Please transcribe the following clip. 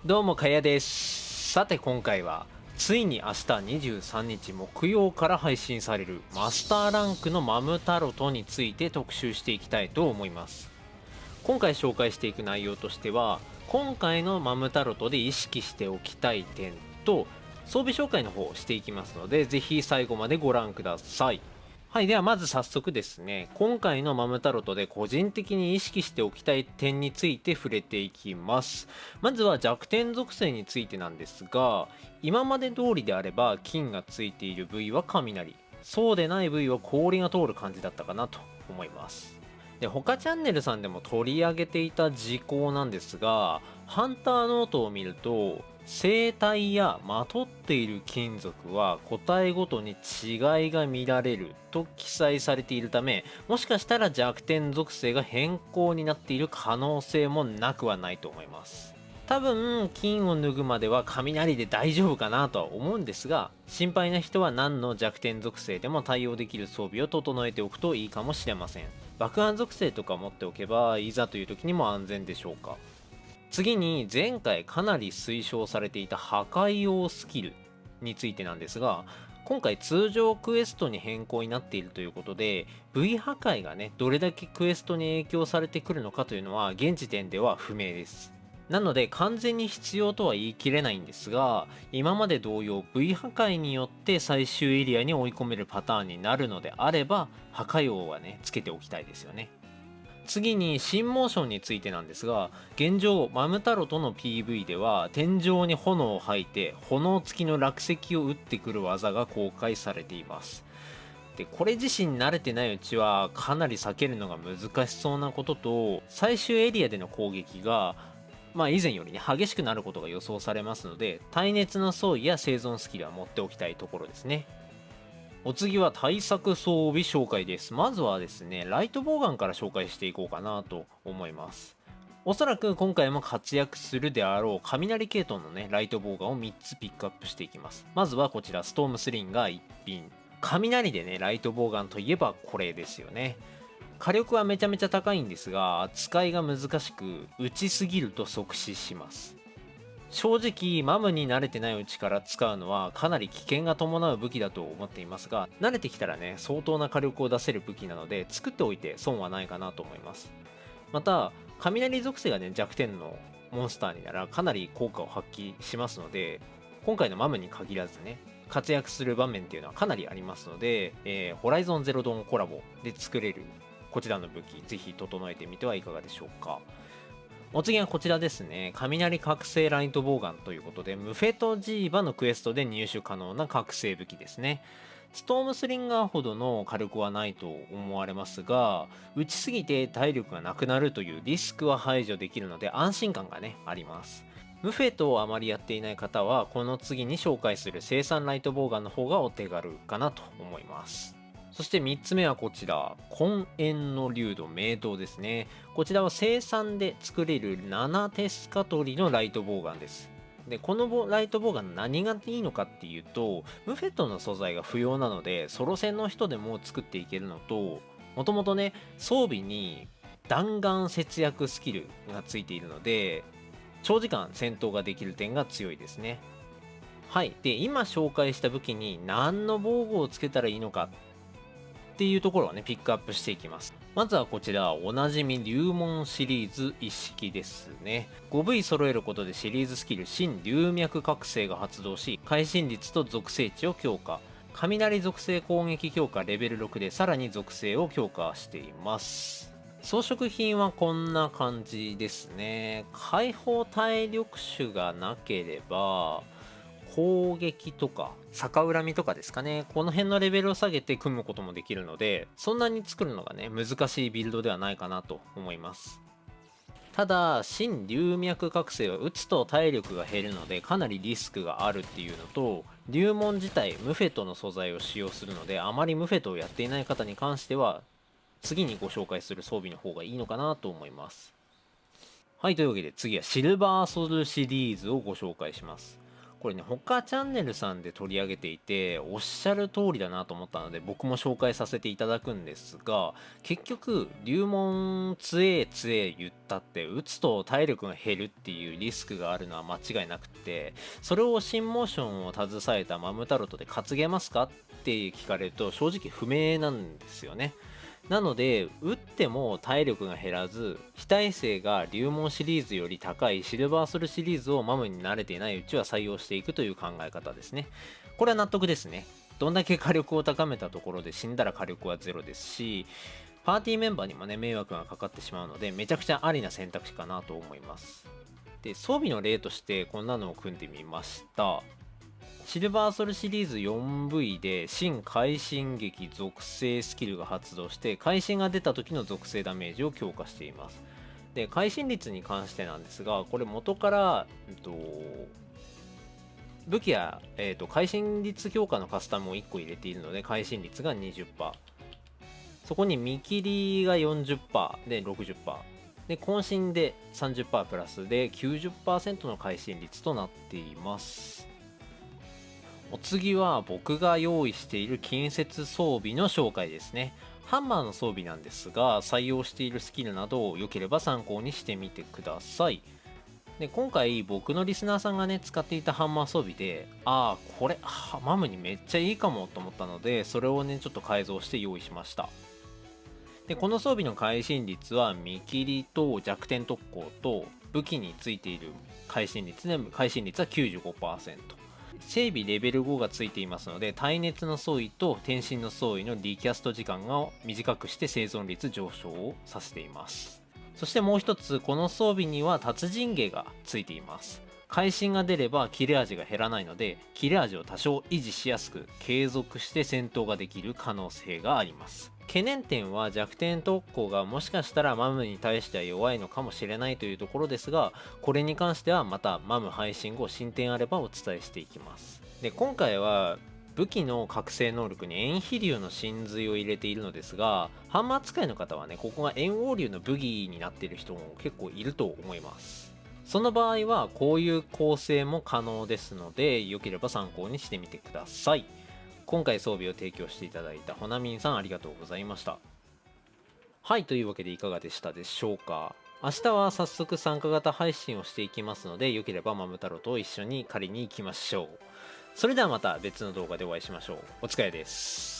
どうもかやです。さて今回はついに明日23日木曜から配信されるマスターランクのマムタロトについて特集していきたいと思います。今回紹介していく内容としては、今回のマムタロトで意識しておきたい点と装備紹介の方をしていきますので、ぜひ最後までご覧ください。はい、ではまず早速ですね、今回のマムタロトで個人的に意識しておきたい点について触れていきます。まずは弱点属性についてなんですが、今まで通りであれば金がついている部位は雷、そうでない部位は氷が通る感じだったかなと思います。で、他チャンネルさんでも取り上げていた事項なんですが、ハンターノートを見ると生体やまとっている金属は個体ごとに違いが見られると記載されているため、もしかしたら弱点属性が変更になっている可能性もなくはないと思います。多分金を脱ぐまでは雷で大丈夫かなとは思うんですが、心配な人は何の弱点属性でも対応できる装備を整えておくといいかもしれません。爆弾属性とか持っておけばいざという時にも安全でしょうか。次に前回かなり推奨されていた破壊用スキルについてなんですが、今回通常クエストに変更になっているということで、 V 破壊がねどれだけクエストに影響されてくるのかというのは現時点では不明です。なので完全に必要とは言い切れないんですが、今まで同様 V 破壊によって最終エリアに追い込めるパターンになるのであれば、破壊王はねつけておきたいですよね。次に新モーションについてなんですが、現状マムタロとの PV では天井に炎を吐いて炎付きの落石を打ってくる技が公開されています。で、これ自身慣れてないうちはかなり避けるのが難しそうなことと、最終エリアでの攻撃が以前よりね激しくなることが予想されますので、耐熱の装備や生存スキルは持っておきたいところですね。お次は対策装備紹介です。まずはですね、ライトボウガンから紹介していこうかなと思います。おそらく今回も活躍するであろう雷系統のね、ライトボウガンを3つピックアップしていきます。まずはこちら、ストームスリンガー1品。雷でね、ライトボウガンといえばこれですよね。火力はめちゃめちゃ高いんですが、扱いが難しく、打ちすぎると即死します。正直マムに慣れてないうちから使うのはかなり危険が伴う武器だと思っていますが、慣れてきたらね相当な火力を出せる武器なので作っておいて損はないかなと思います。また雷属性がね弱点のモンスターにならかなり効果を発揮しますので、今回のマムに限らずね活躍する場面っていうのはかなりありますので、ホライゾンゼロドーンコラボで作れるこちらの武器ぜひ整えてみてはいかがでしょうか。お次はこちらですね。雷覚醒ライトボウガンということで、ムフェトジーバのクエストで入手可能な覚醒武器ですね。ストームスリンガーほどの火力はないと思われますが、打ちすぎて体力がなくなるというリスクは排除できるので安心感がね、あります。ムフェトをあまりやっていない方は、この次に紹介する生産ライトボウガンの方がお手軽かなと思います。そして3つ目はこちら、根縁の竜土明刀ですね。こちらは生産で作れる7テスカトリのライトボウガンです。で、このライトボウガン何がいいのかっていうと、ムフェットの素材が不要なので、ソロ戦の人でも作っていけるのと、もともとね、装備に弾丸節約スキルがついているので、長時間戦闘ができる点が強いですね。はい。で、今紹介した武器に何の防具をつけたらいいのかっていうところをね、ピックアップしていきます。まずはこちら、おなじみ龍門シリーズ一式ですね。5V 揃えることでシリーズスキル、新龍脈覚醒が発動し、会心率と属性値を強化。雷属性攻撃強化レベル6でさらに属性を強化しています。装飾品はこんな感じですね。解放体力種がなければ、攻撃とか逆恨みとかですかね、この辺のレベルを下げて組むこともできるので、そんなに作るのがね難しいビルドではないかなと思います。ただ新龍脈覚醒は打つと体力が減るのでかなりリスクがあるっていうのと、龍門自体ムフェトの素材を使用するので、あまりムフェトをやっていない方に関しては次にご紹介する装備の方がいいのかなと思います。はい、というわけで次はシルバーソルシリーズをご紹介します。これね、他チャンネルさんで取り上げていておっしゃる通りだなと思ったので僕も紹介させていただくんですが、結局龍門強え強え言ったって打つと体力が減るっていうリスクがあるのは間違いなくて、それを新モーションを携えたマムタロトで担げますかって聞かれると正直不明なんですよね。なので打っても体力が減らず非耐性が龍門シリーズより高いシルバーソルシリーズをマムに慣れていないうちは採用していくという考え方ですね。これは納得ですね。どんだけ火力を高めたところで死んだら火力はゼロですし、パーティーメンバーにもね迷惑がかかってしまうのでめちゃくちゃありな選択肢かなと思います。で、装備の例としてこんなのを組んでみました。シルバーソルシリーズ 4V で新会心撃属性スキルが発動して会心が出た時の属性ダメージを強化しています。で、会心率に関してなんですが、これ元から、武器や、会心率強化のカスタムを1個入れているので会心率が 20%、 そこに見切りが 40% で 60%で渾身で 30% プラスで 90% の会心率となっています。お次は僕が用意している近接装備の紹介ですね。ハンマーの装備なんですが、採用しているスキルなどを良ければ参考にしてみてください。で、今回僕のリスナーさんがね使っていたハンマー装備で、これマムにめっちゃいいかもと思ったので、それをねちょっと改造して用意しました。で、この装備の会心率は見切りと弱点特攻と武器についている会心率で、会心率は 95%、整備レベル5がついていますので、耐熱の装備と天心の装備のリキャスト時間を短くして生存率上昇をさせています。そしてもう一つ、この装備には達人芸がついています。会心が出れば切れ味が減らないので、切れ味を多少維持しやすく継続して戦闘ができる可能性があります。懸念点は弱点特攻がもしかしたらマムに対しては弱いのかもしれないというところですが、これに関してはまたマム配信後進展あればお伝えしていきます。で、今回は武器の覚醒能力に炎飛竜の神髄を入れているのですが、ハンマー使いの方はねここが炎黄竜の武器になっている人も結構いると思います。その場合はこういう構成も可能ですので、良ければ参考にしてみてください。今回装備を提供していただいたほなみんさんありがとうございました。はい、というわけでいかがでしたでしょうか。明日は早速参加型配信をしていきますので、良ければマム太郎と一緒に狩りに行きましょう。それではまた別の動画でお会いしましょう。お疲れです。